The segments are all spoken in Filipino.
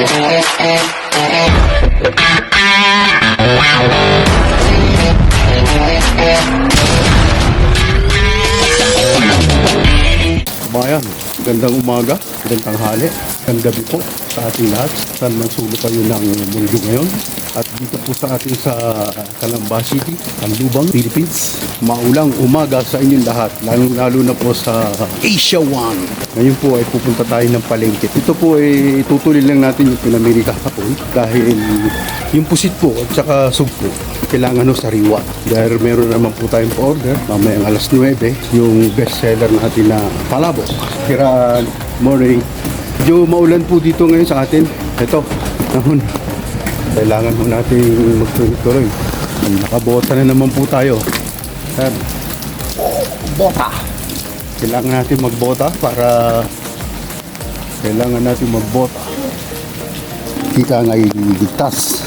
Bayan, gandang umaga, gandang tanghali, gandang gabi po sa ating lahat. Saan man sulok kayo ng mundo ngayon. At dito po sa ating sa Calamba City, Canlubang, Philippines. Maulang umaga sa inyong lahat, lalo na po sa Asia 1. Ngayon po ay pupunta tayo ng palengke. Ito po ay tutuloy lang natin yung pinamili kahapon dahil yung pusit po at saka sugpo kailangan sariwa. Dahil meron naman po tayong pa-order mamayang alas 9 yung best seller natin na palabok. Kira morning. Medyo maulan po dito ngayon sa atin. Ito, nahon. Kailangan po natin magtuloy. Nakabota na naman po tayo. Sir, bota. Kailangan natin magbota para kita nga iligtas.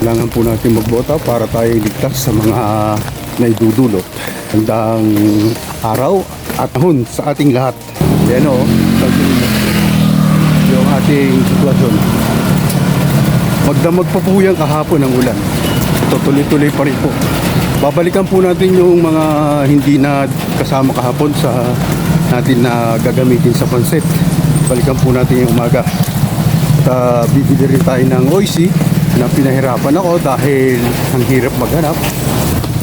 Kailangan po natin magbota para tayo iligtas sa mga naidudulot. Handang araw at ahon sa ating lahat. Yan o, yung ating sitwasyon. Magdamag pa po yan kahapon ng ulan. Tuloy-tuloy pa rin po. Babalikan po natin yung mga hindi na kasama kahapon sa natin na gagamitin sa pansit. Balikan po natin yung umaga. At bibili rin tayo ng oisi na pinahirapan ako dahil ang hirap maghanap.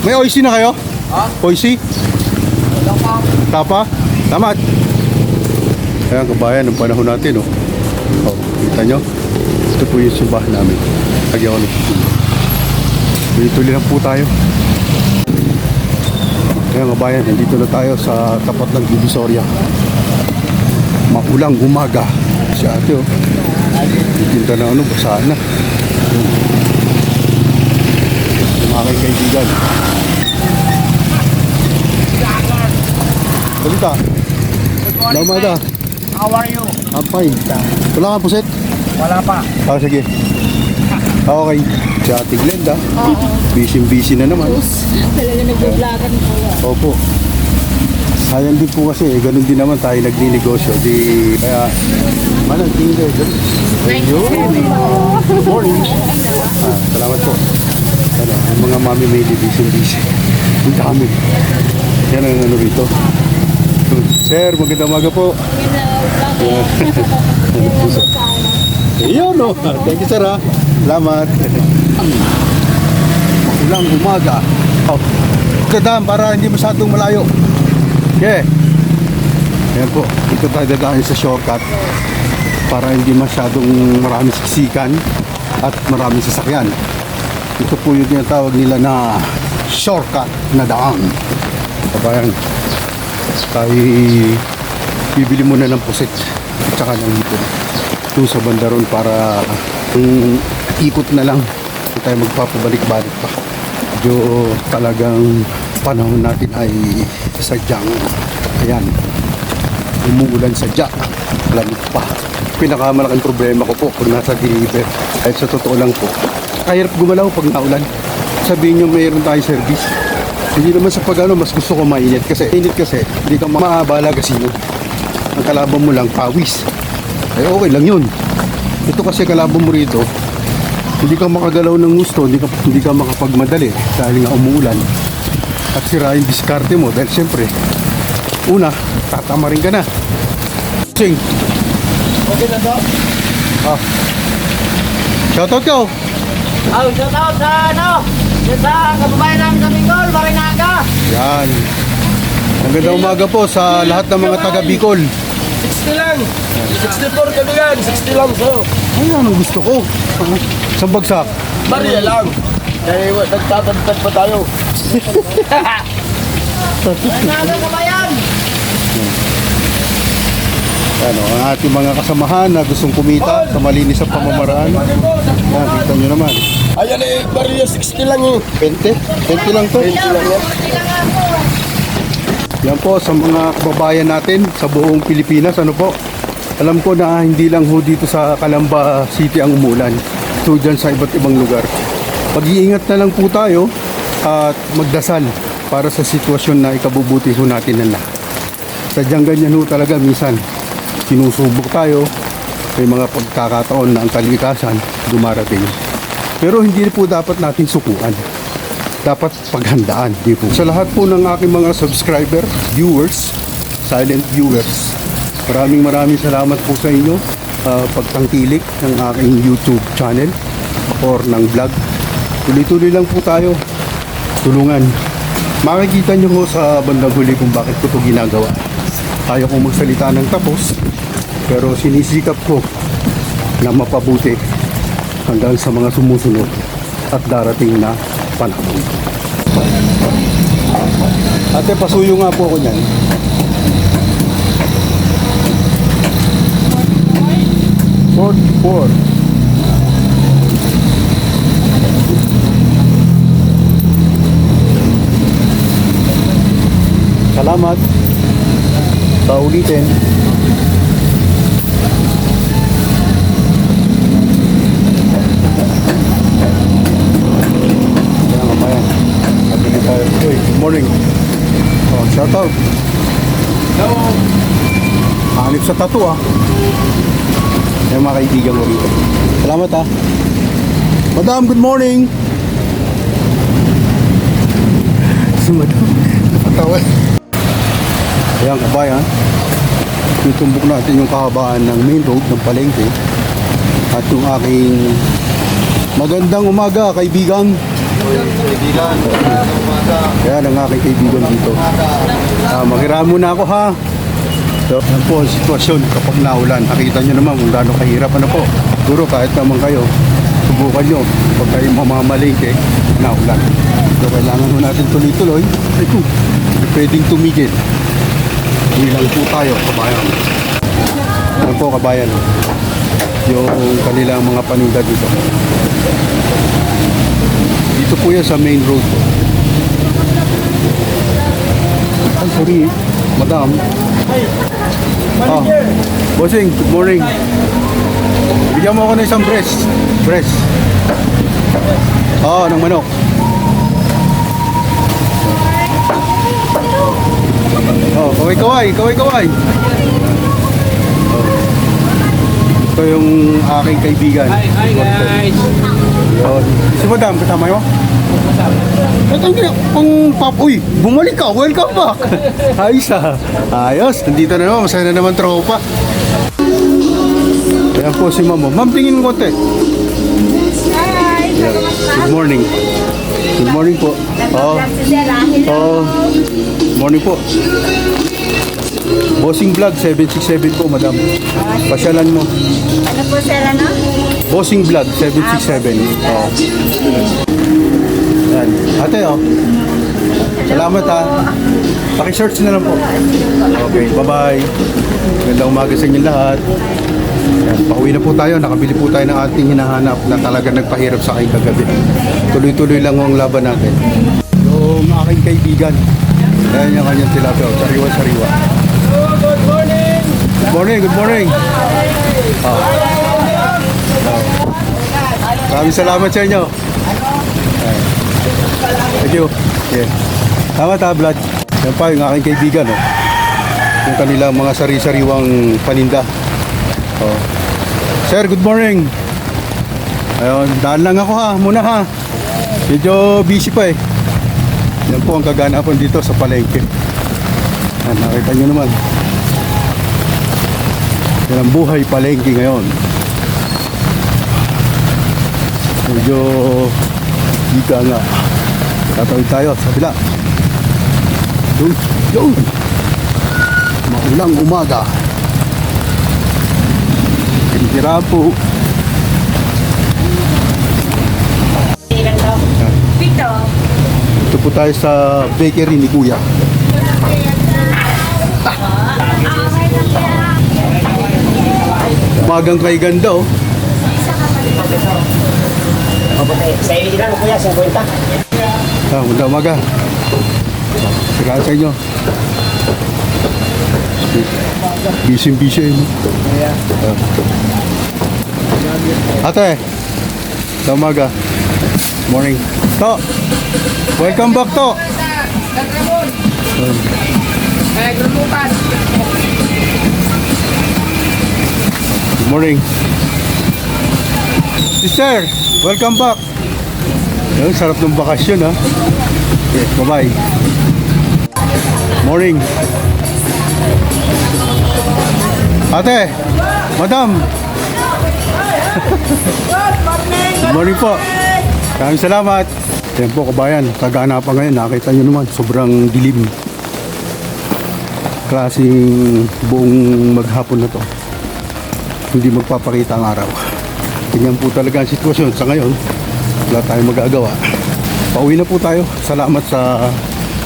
May oisi na kayo? Ha? Oisi? Tapa? Tamat? Ayan kabayan, ang panahon natin oh. Oh, kita nyo? Ito po yung simbahan namin. Lagi ako nagsisimba. Tuloy lang po tayo. Kaya nga bayan, nandito na tayo sa tapat ng Divisoria. Maulang umaga. Si ate oh. Itinta na basahan na. Yung aking kaibigan. Balita. Hello, Mada. How are you? I'm fine. Wala kang puset? Wala pa. Ah, sige. Okay. Si Ate Glenda. Busy na naman. Talaga nag-vlogan po. Opo. Sayang din po kasi, ganun din naman tayo nagninegosyo. Di, kaya, ano, tingin Good morning. Salamat po. Ano, yung mga mami may busy. Ang dami. Yan ang ano rito. Sir, magandang umaga po. Ayun o. Thank you sir ha. Salamat. Ulang umaga. Oh. Dadaan para hindi masyadong malayo. Okay. Ayan po. Dito tayo dadaan sa shortcut para hindi masyadong maraming siksikan at maraming sasakyan. Ito po yung tinatawag nila na shortcut na daan. Kabayan, tayo bibili muna ng pusit at saka ng hipon doon sa bandaron para ikot na lang hindi tayo magpapabalik-balik pa. Medyo talagang panahon natin ay sadyang ayan, umuulan sadya, lamig pa. Pinakamalaking problema ko po kung nasa deliver ay sa totoo lang po, kahirap gumalaw pag naulan. Sabihin nyo mayroon tayong service, hindi naman sa pag-ano, mas gusto ko mainit kasi hindi ka maabala kasino. Ang kalaban mo lang pawis, ay okay lang yun. Ito kasi kalaban mo rito, hindi ka makagalaw ng gusto, hindi ka makapagmadali dahil nga umuulan at sira yung diskarte mo dahil siyempre una, tatama rin ka na. Sing Okay na to? ah. Shoutout ko. Oh, shout out sa ano? Sa kababayan namin sa Bicol, Marinaga. Yan. Magandang umaga po sa lahat ng mga taga Bicol. 60 lang. 64 kami yan. 60 lang so. Ayun ang gusto ko. Sa bagsak. Maria lang. Dahil nagtatagtag pa tayo. Marinaga kabayan. Ano, ang ating mga kasamahan na gustong kumita sa malinis sa pamamaraan. Yan, kita nyo naman. Ayan eh, Maria 60 lang eh. 20? 20 lang to. 20 lang yan. Yan po sa mga kababayan natin sa buong Pilipinas. Ano po? Alam ko na hindi lang ho dito sa Calamba City ang umulan. So dyan sa iba't ibang lugar. Pag-iingat na lang po tayo at magdasal para sa sitwasyon na ikabubuti ho natin na lahat. Sadyang ganyan ho talaga minsan. Sinusubok tayo may mga pagkakataon na ang kalikasan dumarating. Pero hindi po dapat natin sukuan. Dapat paghandaan, di po. Sa lahat po ng aking mga subscriber, viewers, silent viewers, maraming salamat po sa inyo pagtangkilik ng aking YouTube channel or ng vlog. Tuloy-tuloy lang po tayo. Tulungan. Makikita nyo po sa bandang huli kung bakit ko ito ginagawa. Kaya kong magsalita ng tapos, pero sinisikap ko na mapabuti hanggang sa mga sumusunod at darating na panahon. Ate, pasuyo nga po ako niyan. Four. Salamat. Paulitin. Kaya nga pa yan. Nabili tayo. Uy, good morning. Oh, shout out. Hello. Hanip sa tattoo ah. Yung mga kaibigan mo rito. Salamat ah. Madam, good morning. Si Madam, napatawa. Ayan kabayan, tutumbok natin yung kahabaan ng main road ng Palengke at yung aking magandang umaga kaibigan. Ayan ang aking kaibigan dito. Maghirahan muna ako ha. So, yan po ang sitwasyon kapag naulan. Nakita nyo naman kung gaano kahirap ano po. Siguro kahit naman kayo, subukan nyo pag kayo mamamalengke, naulan. So kailangan mo natin tuloy-tuloy. Ay kung pwedeng tumigil. Hindi lang po tayo, kabayan. Ano po, kabayan? Yung kanilang mga paninda dito. Dito po yan sa main road. Ay, sorry. Madam. Ah, bossing, good morning. Bigyan mo ako ng isang breast. Oo, ng manok. Oh, kaway. Ito yung aking kaibigan. Hi guys. Yun. Si Madam, kasama mo? Ito yung uy, bumalik ka, welcome back. Ayos, nandito na naman, masaya na naman tropa. Ayan po si Mamo. Ma'am, tingin mo konti. Hi! Yeah. Good morning. Good morning po. Morning po. Bossing Vlog 767 po, madam. Pasyalan mo. Ano po sir, ano? Bossing Vlog 767. Oh. Yan. Ate, oh. Salamat ha. Paki-search na lang po. Okay, bye-bye. Magandang umaga sa inyo lahat. Yan, pauwi na po tayo. Nakabili po tayo ng ating hinahanap na talaga nagpahirap sa aking kagabi. Tuloy-tuloy lang ang laban natin. Yung aking kaibigan. Ayan yung kanyang tilapia. Sariwa-sariwa. Good morning. Good morning. Maraming salamat sa inyo. Thank you. Yeah. Tama ta, Vlad. Yan pa yung aking kaibigan. Oh. Yung kanilang mga sari-sariwang paninda. Oh. Sir, good morning. Ayun, daan lang ako ha, muna ha. Medyo busy pa eh. Yan po ang kaganapan dito sa palengke. Yan, nakita nyo naman. Yan ang buhay palengke ngayon. Medyo ika nga. Tatawid tayo sa bila. Yun! Maulang umaga. Tira po. Pito. Ito po tayo sa bakery ni Kuya. Umagang kay ganda oh. Sa ilan kuya, 50. Magandang umaga. Sigaan sa inyo. Busy. Ate, magandang umaga. Morning. To, welcome back to. Good Morning. Sister, welcome back. Ayun, sarap ng bakasyon ha. Okay, bye-bye. Morning. Ate, madam. Good morning po. Maraming salamat. Yan po kabayan, kaganapan ngayon. Nakita nyo naman, sobrang dilim. Klaseng buong maghapon na to. Hindi magpapakita ang araw. Ganyan po talaga ang sitwasyon sa ngayon. Wala tayong magagawa. Pauwi na po tayo. Salamat sa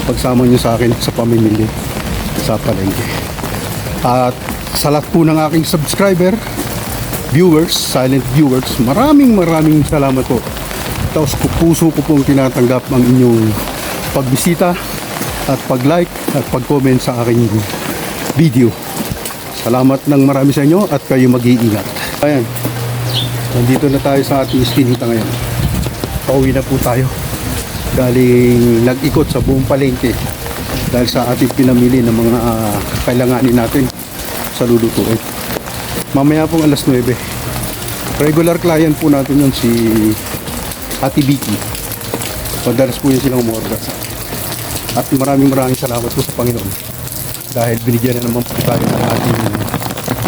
pagsama nyo sa akin sa pamimili sa palengke. At sa lahat po ng aking subscriber, viewers, silent viewers, maraming salamat po. Tapos puso ko pong tinatanggap ang inyong pagbisita at pag-like at pag-comment sa aking video. Salamat ng marami sa inyo at kayo mag-iingat. Ayan, nandito na tayo sa ating iskinita ngayon. Pauwi na po tayo. Galing nag-ikot sa buong palengke dahil sa ating pinamili ng mga kailanganin natin sa lulutuin. Mamaya pong alas 9. Regular client po natin yun si Ate Vicky. Madalas po yun silang umorder sa akin. At maraming salamat po sa Panginoon dahil binigyan na naman po tayo ng ating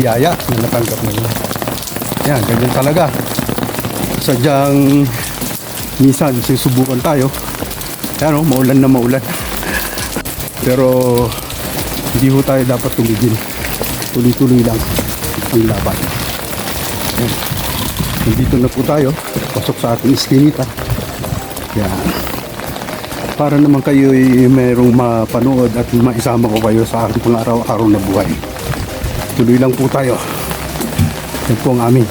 biyaya na natanggap na yun. Yan, ganyan talaga. Sadyang minsan susubukan tayo. Yan o, maulan na maulan. Pero hindi po tayo dapat tumigil. Tuloy-tuloy lang ang laban. Yan. Nandito na po tayo. Pasok sa ating iskinita. Yan. Para naman kayo ay mayroong mapanood at maisama ko kayo sa aking pang-araw-araw na buhay. Tuloy lang po tayo. Yan po ang amin.